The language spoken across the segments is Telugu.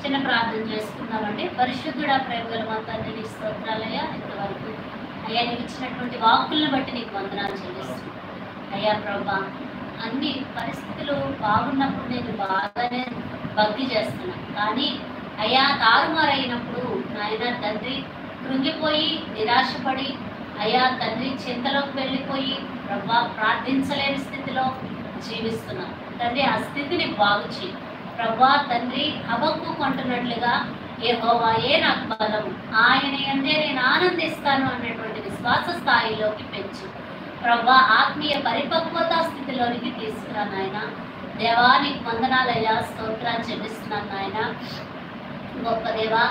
చిన్న ప్రార్థన చేసుకుందామండి. పరిశుద్ధుడా, ప్రేమగల మా తండ్రి, నీకు స్తోత్రాలయ్యా. ఇంతవరకు అయ్యా నీకు ఇచ్చినటువంటి వాక్కులను బట్టి నీకు వందనాలు చెల్లిస్తున్నాను అయ్యా ప్రభా. అన్ని పరిస్థితులు బాగున్నప్పుడు నేను బాగానే భక్తి చేస్తున్నాను, కానీ అయ్యా తారుమారైనప్పుడు నాయన తండ్రి కృంగిపోయి నిరాశపడి అయ్యా తండ్రి చింతలోకి వెళ్ళిపోయి ప్రభా ప్రార్థించలేని స్థితిలో జీవిస్తున్నాను తండ్రి. ఆ స్థితిని బాగు చేయి ప్రభా తండ్రి. హబక్కు కొంటున్నట్లుగా యెహోవాయే నాకు బలము, ఆయన యందే నేను ఆనందిస్తాను అన్నటువంటి విశ్వాస స్థాయిలోకి పెంచు ప్రభా. ఆత్మీయ పరిపక్వత స్థితిలోనికి తీసుకురా నాయన. దేవానికి వందనాలయ్యా, స్తోత్రాలు చెల్లిస్తున్నాను నాయన. గొప్ప దేవా,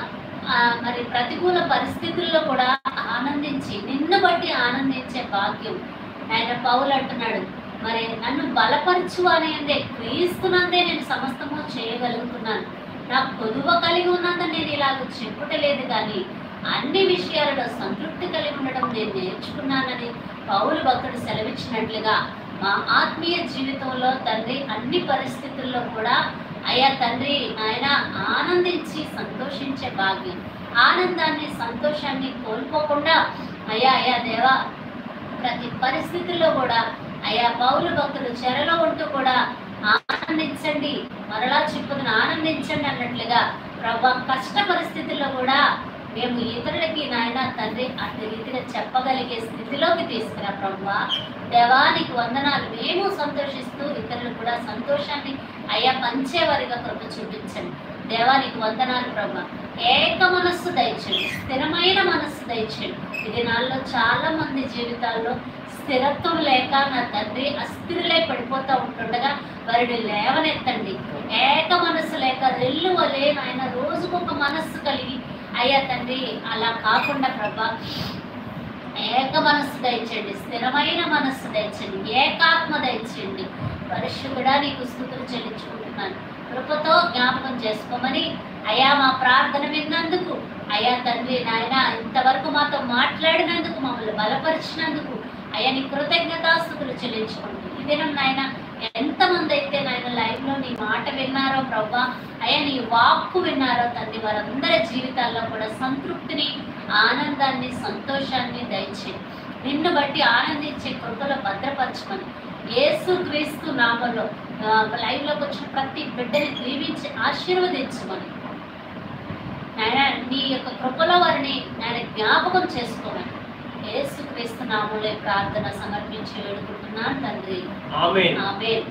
మరి ప్రతికూల పరిస్థితుల్లో కూడా ఆనందించి నిన్ను బట్టి ఆనందించే భాగ్యం ఆయన పౌలు అంటున్నాడు, మరి నన్ను బలపరచు అనేదే క్రీస్తునందే నేను సమస్తము చేయగలుగుతున్నాను. నాకు కొదువ కలిగి ఉన్నంత నేను ఇలాగ చెప్పుటలేదు, కానీ అన్ని విషయాలలో సంతృప్తి కలిగి ఉండడం నేను నేర్చుకున్నానని పౌలు భక్తుడు సెలవిచ్చినట్లుగా మా ఆత్మీయ జీవితంలో తండ్రి అన్ని పరిస్థితుల్లో కూడా అయ్యా తండ్రి నాయన ఆనందించి సంతోషించే భాగ్యం, ఆనందాన్ని సంతోషాన్ని కోల్పోకుండా అయ్యా దేవా ప్రతి పరిస్థితుల్లో కూడా అయ్యా పౌలు భక్తులు చెరలో ఉంటూ కూడా ఆనందించండి, మరలా చెప్పుదని ఆనందించండి అన్నట్లుగా ప్రభా కష్ట పరిస్థితుల్లో కూడా మేము ఇతరులకి నాయన తండ్రి అట్టి రీతిగా చెప్పగలిగే స్థితిలోకి తీసుకురా ప్రభా. దేవానికి వందనాలు. మేము సంతోషిస్తూ ఇతరులు కూడా సంతోషాన్ని అయ్యా పంచేవారిగా కృప చూపించండి. దేవానికి వందనాలు ప్రభా. ఏక మనస్సు దయచేయండి, స్థిరమైన మనస్సు దయచేయండి. ఇది నాలో చాలా మంది జీవితాల్లో స్థిరత్వం లేక నా తండ్రి అస్థిరులై పడిపోతూ ఉంటుండగా వారిని లేవనెత్తండి. ఏక మనస్సు లేక రెల్లు వలే నాయన రోజుకొక మనస్సు కలిగి అయ్యా తండ్రి అలా కాకుండా ప్రభా ఏక మనస్సు దయచేయండి, స్థిరమైన మనస్సు దయచేయండి, ఏకాత్మ దయచేయండి. పరిశుద్ధుడా నీకు స్తుతులు చెల్లించుకుంటున్నాను. కృపతో జ్ఞాపకం చేసుకోమని అయ్యా మా ప్రార్థన విన్నందుకు అయ్యా తండ్రి నాయన ఇంతవరకు మాతో మాట్లాడినందుకు మమ్మల్ని బలపరిచినందుకు అయ్యా నీ కృతజ్ఞతాస్తుతులు చెల్లించుకుంటూ ఈ దినం నాయన ఎంతమంది అయితే నాయన లైవ్లో నీ మాట విన్నారో ప్రభా, అయ్యా నీ వాక్కు విన్నారో తండ్రి, వారందరి జీవితాల్లో కూడా సంతృప్తిని, ఆనందాన్ని, సంతోషాన్ని దయచేయి. నిన్ను బట్టి ఆనందించే కృపలో భద్రపరచమని యేసుక్రీస్తు నామములో లైవ్లోకి వచ్చిన ప్రతి బిడ్డని దీవించి ఆశీర్వదించమని నాయన నీ యొక్క కృపలో వారిని నాయన జ్ఞాపకం చేసుకోమని యేసుక్రీస్తు నామములో ప్రార్థన సమర్పించి వేడుకుంటున్నాను తండ్రి. ఆమేన్. ఆమేన్.